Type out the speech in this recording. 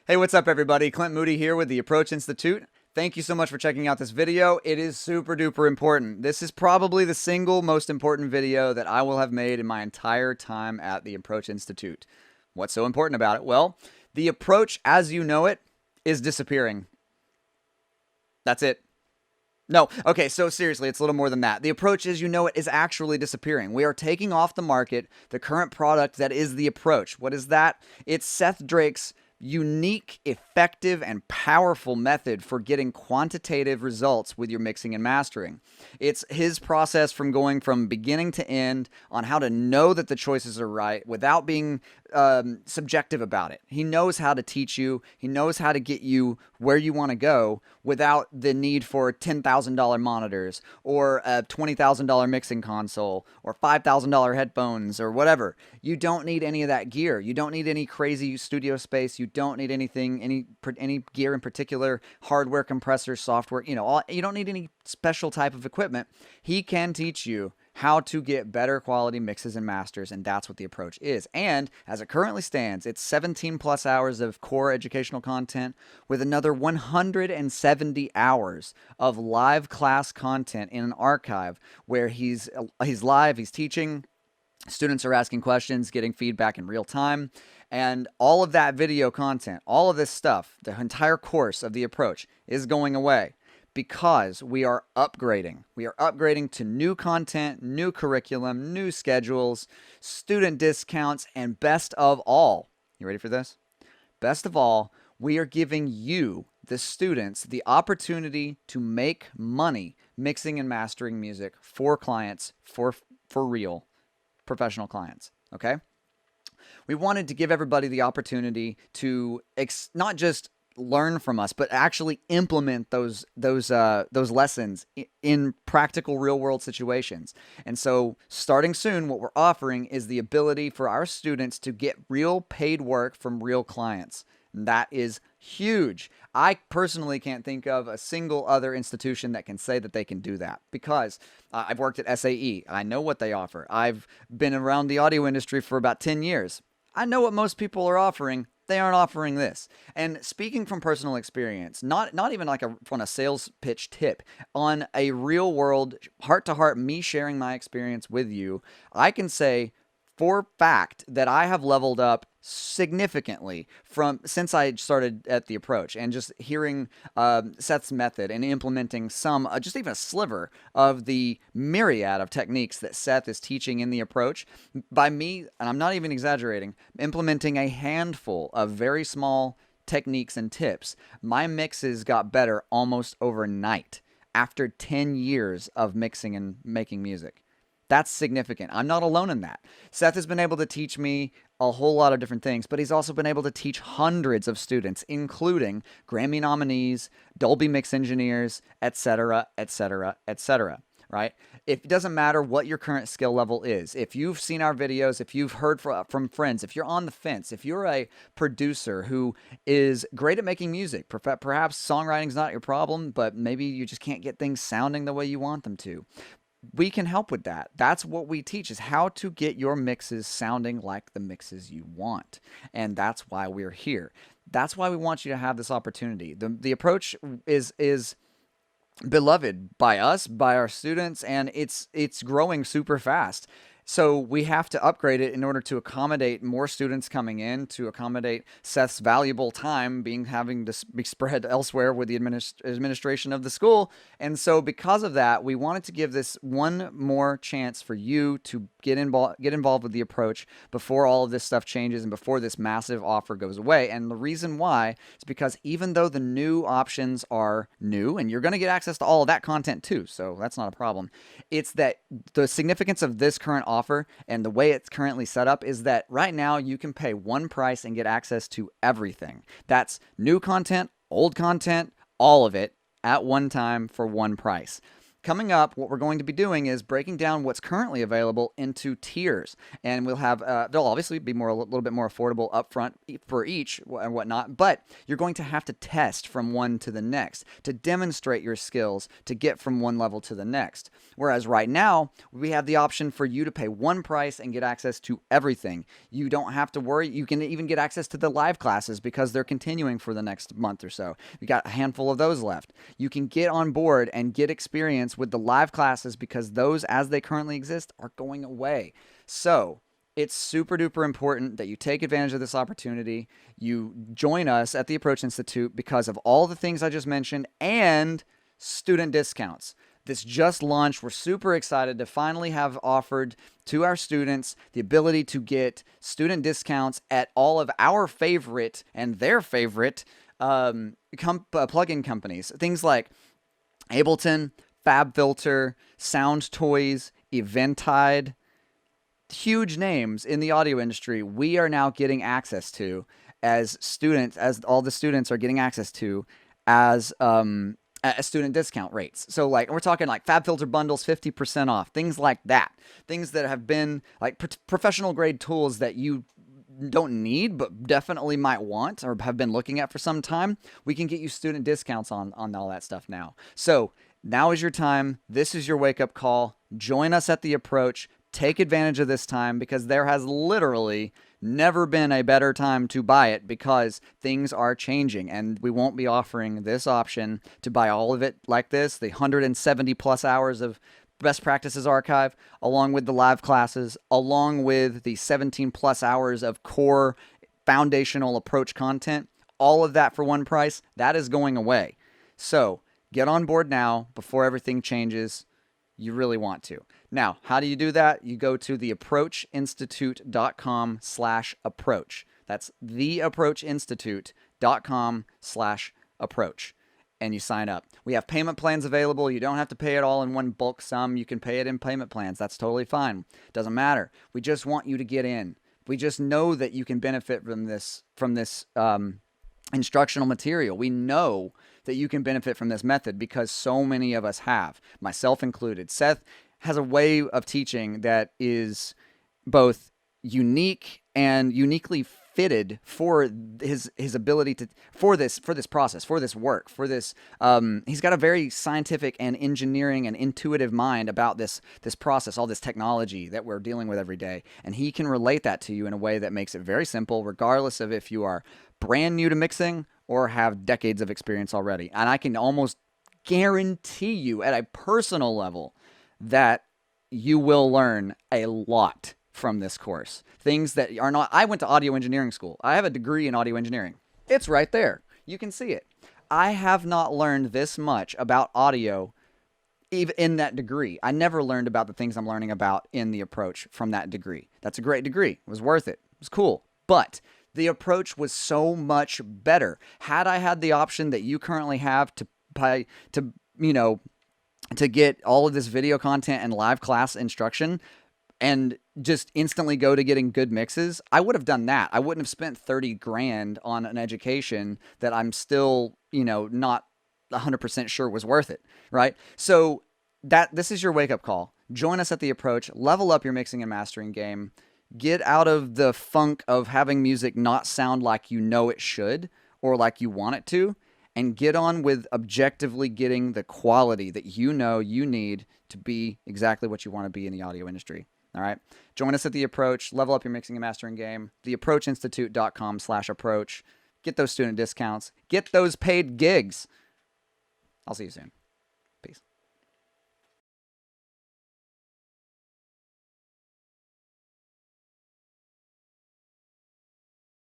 Hey, what's up, everybody? Clint Moody here with the Approach Institute. Thank you so much for checking out this video. It is super duper important. This is probably the single most important video that I will have made in my entire time at the Approach Institute. What's so important about it? Well, the approach as you know it is disappearing. That's it. No, okay, so seriously, it's a little more than that. The approach as you know it is actually disappearing. We are taking off the market the current product that is the approach. What is that? It's Seth Drake's unique, effective, and powerful method for getting quantitative results with your mixing and mastering. It's his process from going from beginning to end on how to know that the choices are right without being subjective about it. He knows how to teach you. He knows how to get you where you want to go without the need for $10,000 monitors or a $20,000 mixing console or $5,000 headphones or whatever. You don't need any of that gear. You don't need any crazy studio space. You don't need anything, any gear in particular, hardware, compressors, software. You don't need any special type of equipment. He can teach you how to get better quality mixes and masters, and that's what the approach is. And as it currently stands, it's 17 plus hours of core educational content with another 170 hours of live class content in an archive where he's live, he's teaching, students are asking questions, getting feedback in real time, and all of that video content, all of this stuff, the entire course of the approach is going away because we are upgrading. We are upgrading to new content, new curriculum, new schedules, student discounts, and best of all, you ready for this? Best of all, we are giving you, the students, the opportunity to make money mixing and mastering music for clients, for real professional clients, okay? We wanted to give everybody the opportunity to not just learn from us, but actually implement those lessons in practical real world situations. And so starting soon, what we're offering is the ability for our students to get real paid work from real clients. And that is huge. I personally can't think of a single other institution that can say that they can do that because I've worked at SAE. I know what they offer. I've been around the audio industry for about 10 years. I know what most people are offering. They aren't offering this. And speaking from personal experience, not even like on a sales pitch tip, on a real world, heart to heart, me sharing my experience with you, I can say for fact that I have leveled up significantly from since I started at the approach, and just hearing Seth's method and implementing some, just even a sliver of the myriad of techniques that Seth is teaching in the approach by me, and I'm not even exaggerating, implementing a handful of very small techniques and tips. My mixes got better almost overnight after 10 years of mixing and making music. That's significant. I'm not alone in that. Seth has been able to teach me a whole lot of different things, but he's also been able to teach hundreds of students, including Grammy nominees, Dolby mix engineers, etc., etc., etc. Right? It doesn't matter what your current skill level is. If you've seen our videos, if you've heard from friends, if you're on the fence, if you're a producer who is great at making music, perhaps songwriting's not your problem, but maybe you just can't get things sounding the way you want them to, we can help with that. That's what we teach, is how to get your mixes sounding like the mixes you want. And that's why we're here. That's why we want you to have this opportunity. The approach is beloved by us, by our students, and it's growing super fast. So we have to upgrade it in order to accommodate more students coming in, to accommodate Seth's valuable time having to be spread elsewhere with the administration of the school. And so because of that, we wanted to give this one more chance for you to get involved with the approach before all of this stuff changes and before this massive offer goes away. And the reason why is because even though the new options are new, and you're going to get access to all of that content too, so that's not a problem, it's that the significance of this current offer and the way it's currently set up is that right now you can pay one price and get access to everything. That's new content, old content, all of it at one time for one price. Coming up, what we're going to be doing is breaking down what's currently available into tiers, and we'll have they'll obviously be a little bit more affordable upfront for each and whatnot, but you're going to have to test from one to the next to demonstrate your skills to get from one level to the next. Whereas right now, we have the option for you to pay one price and get access to everything. You don't have to worry. You can even get access to the live classes because they're continuing for the next month or so. We got a handful of those left. You can get on board and get experience with the live classes because those, as they currently exist, are going away. So it's super duper important that you take advantage of this opportunity. You join us at the Approach Institute because of all the things I just mentioned and student discounts. This just launched. We're super excited to finally have offered to our students the ability to get student discounts at all of our favorite and their favorite plugin companies. Things like Ableton, FabFilter, Sound Toys, Eventide, huge names in the audio industry we are now getting access to as students, as all the students are getting access to as student discount rates. So like we're talking like FabFilter bundles 50% off, things like that. Things that have been like professional grade tools that you don't need but definitely might want or have been looking at for some time. We can get you student discounts on all that stuff now. So now is your time. This is your wake-up call. Join us at the Approach. Take advantage of this time because there has literally never been a better time to buy it because things are changing and we won't be offering this option to buy all of it like this, the 170 plus hours of best practices archive, along with the live classes, along with the 17 plus hours of core foundational approach content, all of that for one price. That is going away. So get on board now before everything changes. You really want to. Now, how do you do that? You go to theapproachinstitute.com/approach. That's theapproachinstitute.com/approach. And you sign up. We have payment plans available. You don't have to pay it all in one bulk sum. You can pay it in payment plans. That's totally fine. Doesn't matter. We just want you to get in. We just know that you can benefit from this instructional material. We know that you can benefit from this method because so many of us have, myself included. Seth has a way of teaching that is both unique and uniquely fitted for his ability to for this process, for this work, for this he's got a very scientific and engineering and intuitive mind about this process, all this technology that we're dealing with every day, and he can relate that to you in a way that makes it very simple regardless of if you are brand new to mixing or have decades of experience already. And I can almost guarantee you at a personal level that you will learn a lot from this course. Things that are not, I went to audio engineering school. I have a degree in audio engineering. It's right there. You can see it. I have not learned this much about audio even in that degree. I never learned about the things I'm learning about in the Approach from that degree. That's a great degree. It was worth it. It was cool. But the Approach was so much better. Had I had the option that you currently have to pay, to get all of this video content and live class instruction and just instantly go to getting good mixes, I would have done that. I wouldn't have spent 30 grand on an education that I'm still, not 100% sure was worth it, right? So this is your wake-up call. Join us at the Approach. Level up your mixing and mastering game. Get out of the funk of having music not sound like you know it should or like you want it to, and get on with objectively getting the quality that you know you need to be exactly what you want to be in the audio industry. All right. Join us at the Approach. Level up your mixing and mastering game. Theapproachinstitute.com/approach. Get those student discounts. Get those paid gigs. I'll see you soon.